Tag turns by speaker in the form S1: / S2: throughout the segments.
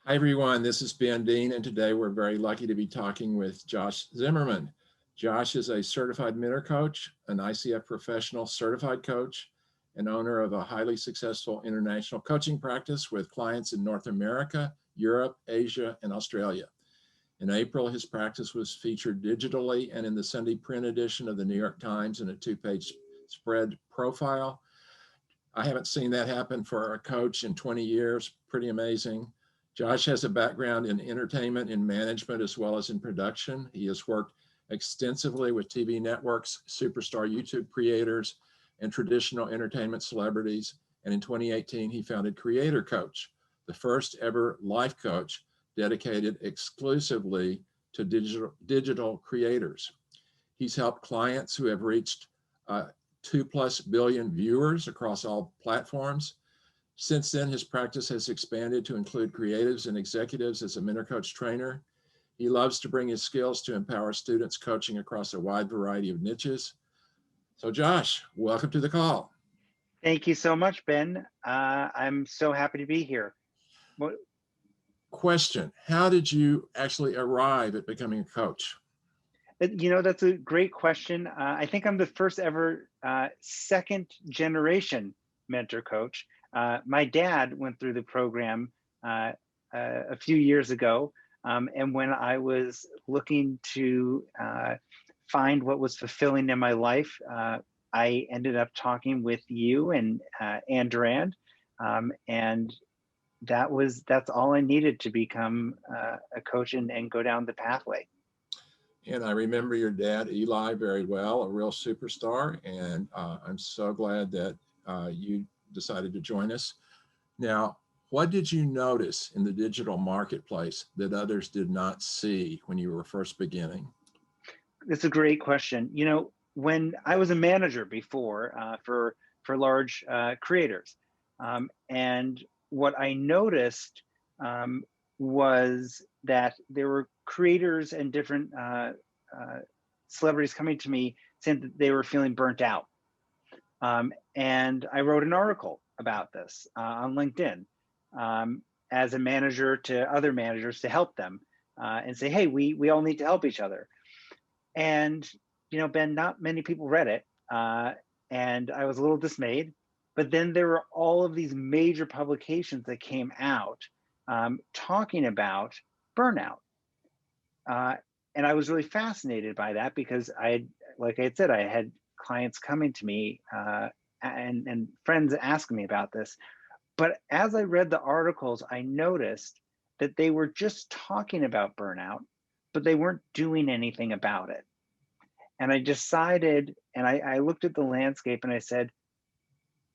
S1: Hi, everyone. This is Ben Dean, and today we're very lucky to be talking with Josh Zimmerman. Josh is a certified mentor coach, an ICF professional certified coach, and owner of a highly successful international coaching practice with clients in North America, Europe, Asia, and Australia. In April, his practice was featured digitally and in the Sunday print edition of the New York Times in a two-page spread profile. I haven't seen that happen for a coach in 20 years. Pretty amazing. Josh has a background in entertainment and management as well as in production. He has worked extensively with TV networks, superstar YouTube creators, and traditional entertainment celebrities. And in 2018, he founded Creator Coach, the first ever life coach dedicated exclusively to digital creators. He's helped clients who have reached 2+ billion viewers across all platforms. Since then, his practice has expanded to include creatives and executives as a mentor coach trainer. He loves to bring his skills to empower students coaching across a wide variety of niches. So Josh, welcome to the call.
S2: Thank you so much, Ben. I'm so happy to be here.
S1: Question, how did you actually arrive at becoming a coach?
S2: That's a great question. I think I'm the first ever second generation mentor coach. My dad went through the program a few years ago. And when I was looking to find what was fulfilling in my life, I ended up talking with you and Ann Durand. And that's all I needed to become a coach and go down the pathway.
S1: And I remember your dad, Eli, very well, a real superstar. And I'm so glad that you decided to join us. Now, what did you notice in the digital marketplace that others did not see when you were first beginning?
S2: That's a great question. When I was a manager before for large creators, and what I noticed was that there were creators and different celebrities coming to me saying that they were feeling burnt out. And I wrote an article about this on LinkedIn as a manager to other managers to help them and say, hey, we all need to help each other. And, Ben, not many people read it. And I was a little dismayed. But then there were all of these major publications that came out talking about burnout. And I was really fascinated by that because like I had said, I had clients coming to me and friends asking me about this. But as I read the articles, I noticed that they were just talking about burnout, but they weren't doing anything about it. And I decided, and I looked at the landscape and I said,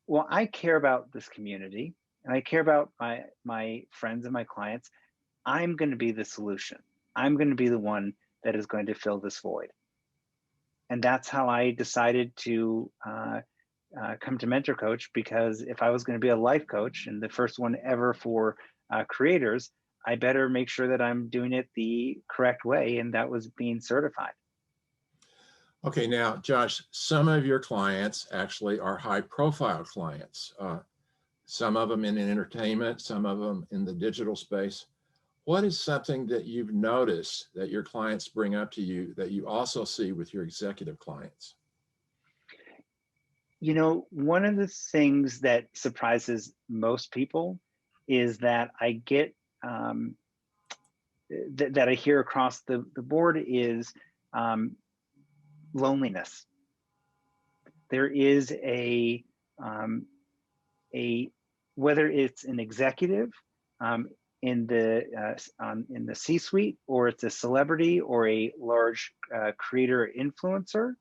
S2: well, I care about this community and I care about my friends and my clients. I'm going to be the solution. I'm going to be the one that is going to fill this void. And that's how I decided to come to MentorCoach, because if I was going to be a life coach and the first one ever for creators, I better make sure that I'm doing it the correct way, and that was being certified.
S1: Okay, now, Josh, some of your clients actually are high-profile clients. Some of them in entertainment, some of them in the digital space. What is something that you've noticed that your clients bring up to you that you also see with your executive clients?
S2: One of the things that surprises most people is that I get that I hear across the board is loneliness. There is a whether it's an executive in the C-suite, or it's a celebrity or a large creator influencer,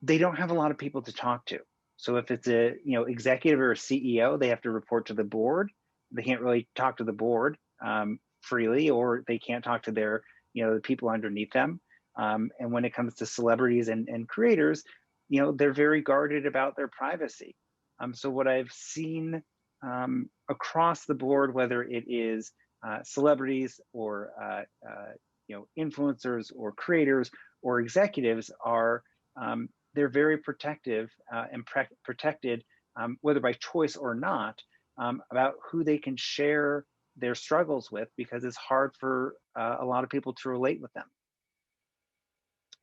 S2: they don't have a lot of people to talk to. So if it's a executive or a CEO, they have to report to the board. They can't really talk to the board freely, or they can't talk to their the people underneath them. And when it comes to celebrities and creators, they're very guarded about their privacy. So what I've seen across the board, whether it is celebrities or influencers or creators or executives, are they're very protective and protected, whether by choice or not, about who they can share their struggles with, because it's hard for a lot of people to relate with them.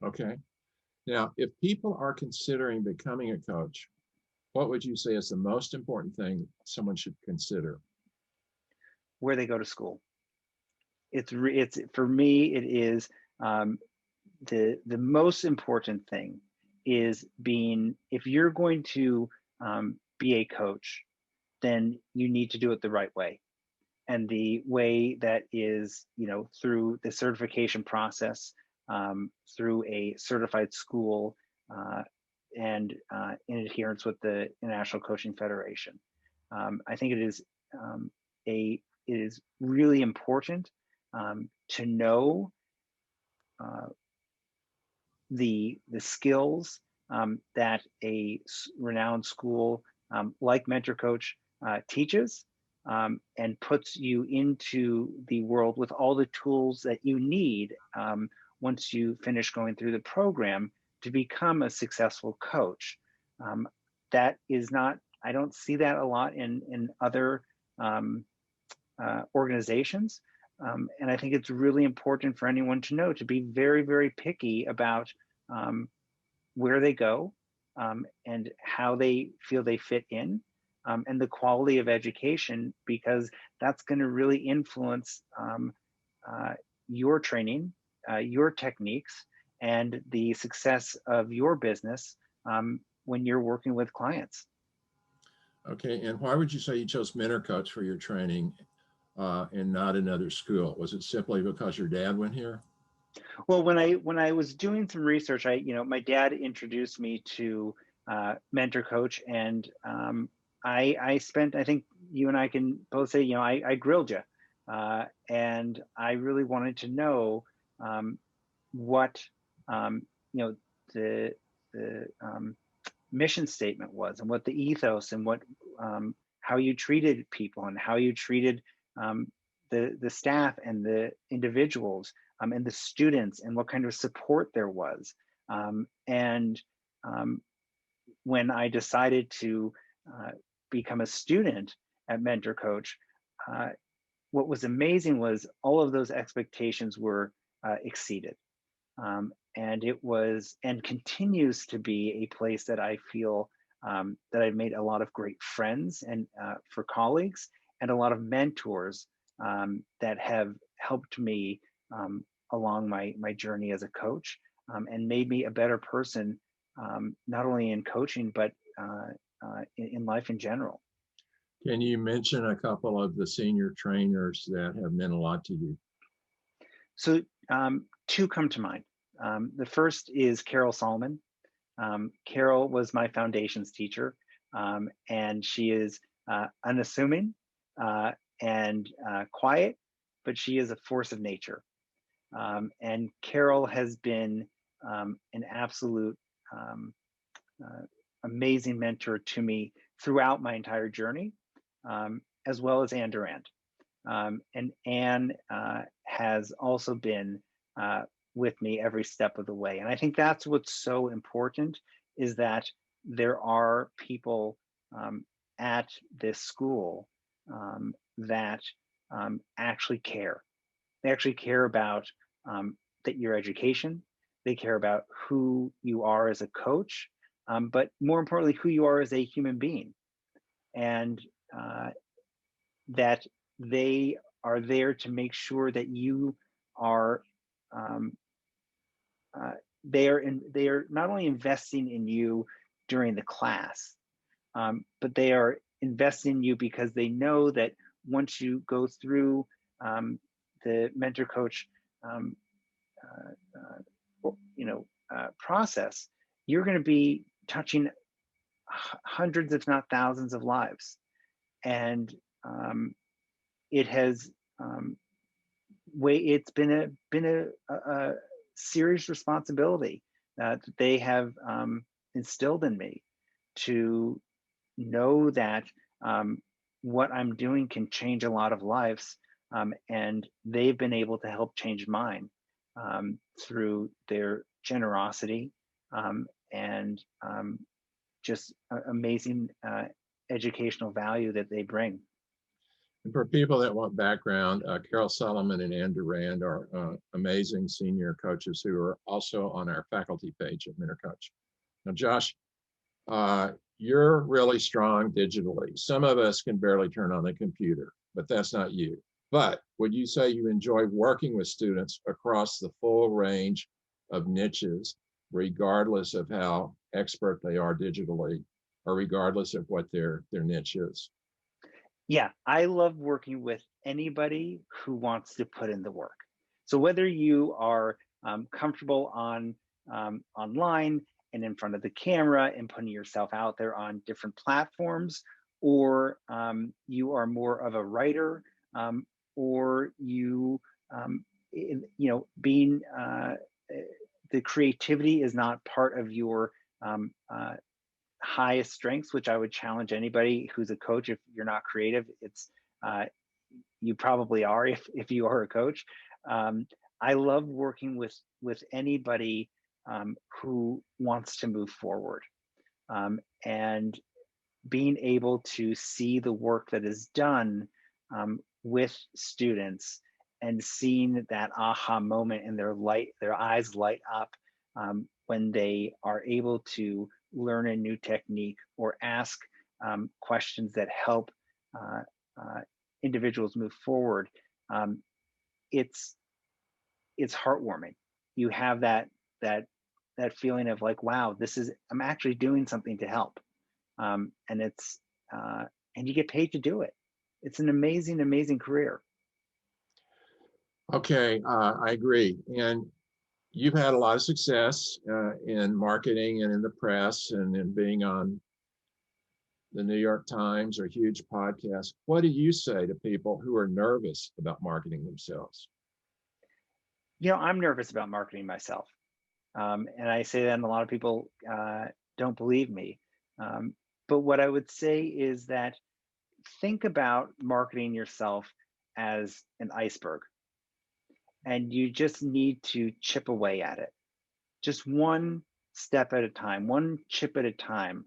S1: Okay. Now, if people are considering becoming a coach, what would you say is the most important thing someone should consider?
S2: Where they go to school. It's for me, it is the most important thing is being, if you're going to be a coach, then you need to do it the right way. And the way that is, through the certification process, through a certified school, and in adherence with the International Coaching Federation. I think it is really important to know the skills that a renowned school like MentorCoach teaches, and puts you into the world with all the tools that you need once you finish going through the program to become a successful coach. That is not, I don't see that a lot in other organizations. And I think it's really important for anyone to know, to be very, very picky about where they go, and how they feel they fit in, and the quality of education, because that's going to really influence your training, your techniques, and the success of your business when you're working with clients.
S1: Okay, and why would you say you chose MentorCoach for your training and not another school? Was it simply because your dad went here?
S2: Well, when I was doing some research, my dad introduced me to MentorCoach, and I spent, I think you and I can both say, I grilled you, and I really wanted to know what the mission statement was, and what the ethos, and what how you treated people, and how you treated the staff and the individuals, and the students, and what kind of support there was. And when I decided to become a student at MentorCoach, what was amazing was all of those expectations were exceeded. And it was, and continues to be, a place that I feel that I've made a lot of great friends, and for colleagues, and a lot of mentors that have helped me along my journey as a coach, and made me a better person, not only in coaching, but in life in general.
S1: Can you mention a couple of the senior trainers that have meant a lot to you?
S2: So two come to mind. The first is Carol Solomon. Carol was my foundations teacher, and she is unassuming and quiet, but she is a force of nature. And Carol has been an absolute amazing mentor to me throughout my entire journey, as well as Anne Durant. And Anne has also been with me every step of the way. And I think that's what's so important, is that there are people at this school that actually care. They actually care about that your education. They care about who you are as a coach, but more importantly, who you are as a human being. And that they are there to make sure that you are they are not only investing in you during the class, but they are investing in you because they know that once you go through the MentorCoach process, you're going to be touching hundreds, if not thousands, of lives. And it has it's been a serious responsibility that they have instilled in me, to know that what I'm doing can change a lot of lives, and they've been able to help change mine through their generosity, and just amazing educational value that they bring.
S1: And for people that want background, Carol Solomon and Ann Durand are amazing senior coaches who are also on our faculty page at MentorCoach. Now, Josh, you're really strong digitally. Some of us can barely turn on the computer, but that's not you. But would you say you enjoy working with students across the full range of niches, regardless of how expert they are digitally, or regardless of what their niche is?
S2: Yeah, I love working with anybody who wants to put in the work. So whether you are comfortable on online and in front of the camera and putting yourself out there on different platforms, or you are more of a writer, or you being the creativity is not part of your um, uh, highest strengths, which I would challenge anybody who's a coach. If you're not creative, it's you probably are if you are a coach. Um, I love working with anybody who wants to move forward, and being able to see the work that is done with students and seeing that aha moment in their eyes light up when they are able to learn a new technique or ask questions that help uh, uh, individuals move forward. Um, it's it's heartwarming. You have that feeling of like, wow, I'm actually doing something to help, and it's and you get paid to do it. It's an amazing, amazing career.
S1: Okay, I agree. And you've had a lot of success in marketing and in the press and in being on the New York Times or huge podcasts. What do you say to people who are nervous about marketing themselves?
S2: I'm nervous about marketing myself, and I say that, and a lot of people don't believe me. Um, but what I would say is that think about marketing yourself as an iceberg, and you just need to chip away at it, just one step at a time, one chip at a time.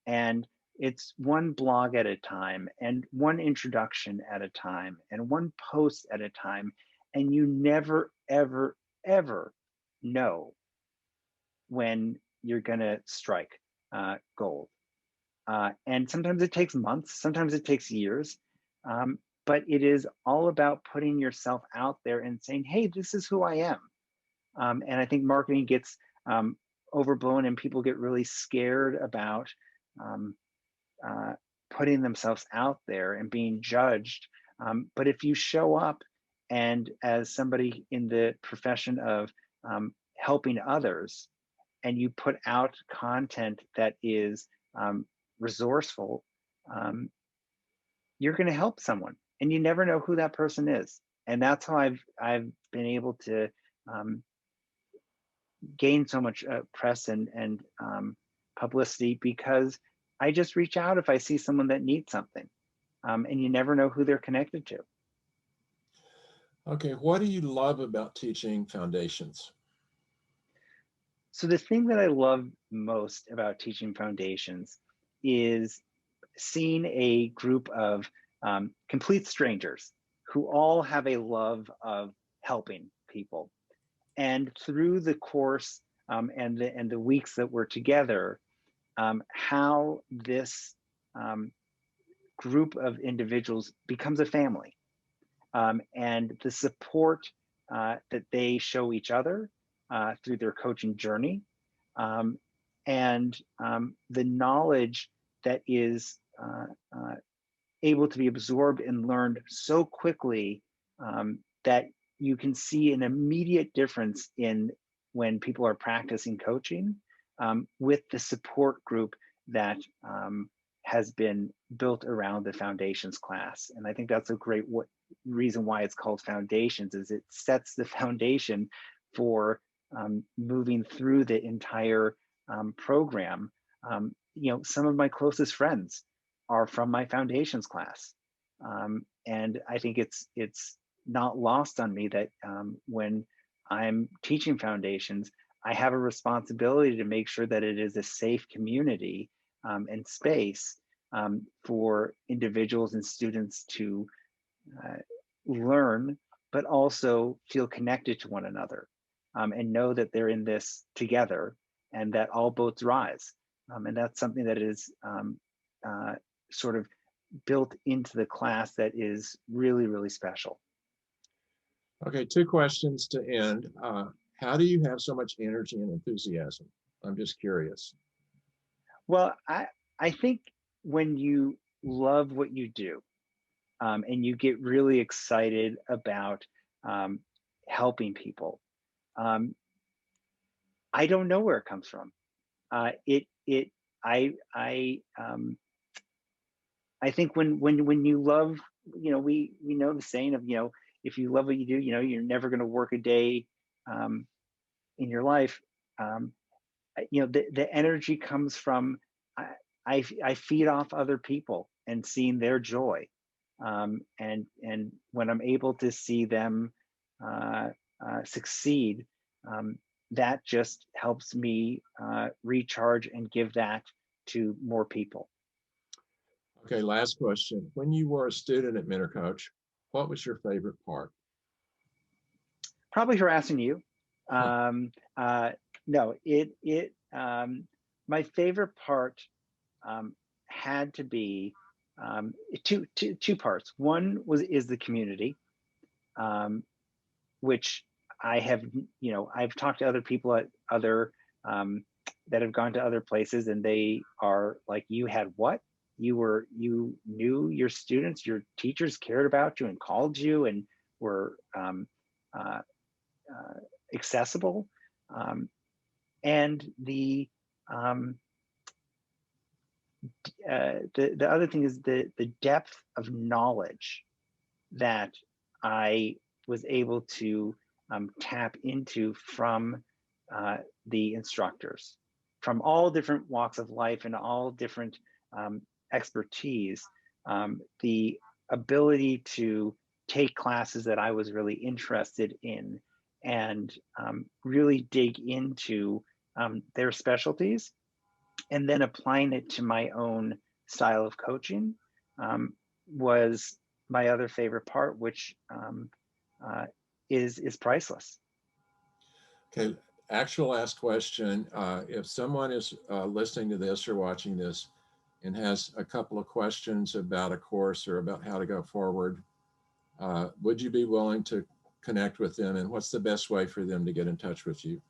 S2: And it's one blog at a time, and one introduction at a time, and one post at a time. And you never, ever, ever know when you're going to strike gold. And sometimes it takes months, sometimes it takes years. Um, but it is all about putting yourself out there and saying, hey, this is who I am. And I think marketing gets um, overblown, and people get really scared about um, uh, putting themselves out there and being judged. But if you show up, and as somebody in the profession of helping others, and you put out content that is resourceful, um, you're going to help someone, and you never know who that person is. And that's how I've been able to um, gain so much press and publicity, because I just reach out if I see someone that needs something, and you never know who they're connected to.
S1: Okay, what do you love about teaching foundations?
S2: So the thing that I love most about teaching foundations is seeing a group of complete strangers who all have a love of helping people. And through the course and the weeks that we're together, how this um, group of individuals becomes a family, and the support that they show each other through their coaching journey, um, and the knowledge that is able to be absorbed and learned so quickly, that you can see an immediate difference in when people are practicing coaching with the support group that has been built around the foundations class. And I think that's a great reason why it's called foundations, is it sets the foundation for moving through the entire program. Some of my closest friends are from my foundations class. And I think it's not lost on me that when I'm teaching foundations, I have a responsibility to make sure that it is a safe community and space for individuals and students to uh, learn, but also feel connected to one another, and know that they're in this together and that all boats rise. And that's something that is uh, sort of built into the class that is really, really special.
S1: Okay, two questions to end. How do you have so much energy and enthusiasm? I'm just curious.
S2: Well, I think when you love what you do, and you get really excited about um, helping people, um, I don't know where it comes from. It I think when you love, we know the saying of, if you love what you do, you're never going to work a day um, in your life. Um, the energy comes from, I, I feed off other people and seeing their joy, and when I'm able to see them uh, succeed, um, that just helps me recharge and give that to more people.
S1: Okay, last question. When you were a student at MentorCoach, what was your favorite part?
S2: Probably harassing you. Um, uh, no, my favorite part um, had to be two parts. One is the community, um, which I've talked to other people at other um, that have gone to other places, and they are like, you had what? You knew your students, your teachers cared about you and called you and were uh, uh, accessible. Um, and um, the other thing is the depth of knowledge that I was able to tap into from uh, the instructors from all different walks of life and all different um, expertise. The ability to take classes that I was really interested in and really dig into their specialties and then applying it to my own style of coaching um, was my other favorite part, which uh, is priceless.
S1: Okay, actual last question. If someone is listening to this or watching this and has a couple of questions about a course or about how to go forward, would you be willing to connect with them? And what's the best way for them to get in touch with you?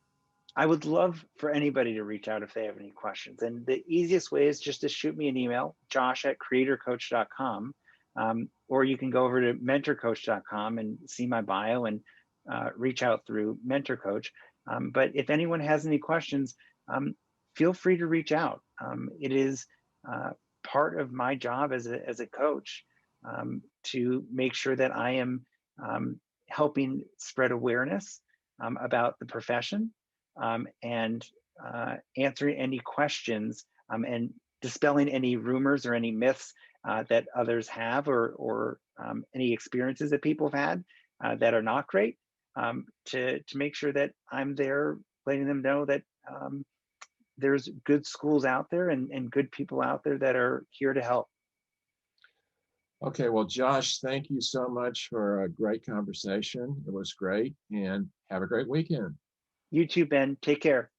S2: I would love for anybody to reach out if they have any questions. And the easiest way is just to shoot me an email, josh@creatorcoach.com. Or you can go over to mentorcoach.com and see my bio and reach out through MentorCoach. But if anyone has any questions, feel free to reach out. It is part of my job as a coach to make sure that I am helping spread awareness about the profession and answering any questions and dispelling any rumors or any myths that others have or any experiences that people have had that are not great to make sure that I'm there letting them know that there's good schools out there and good people out there that are here to help.
S1: Okay, well, Josh, thank you so much for a great conversation. It was great, and have a great weekend.
S2: You too, Ben. Take care.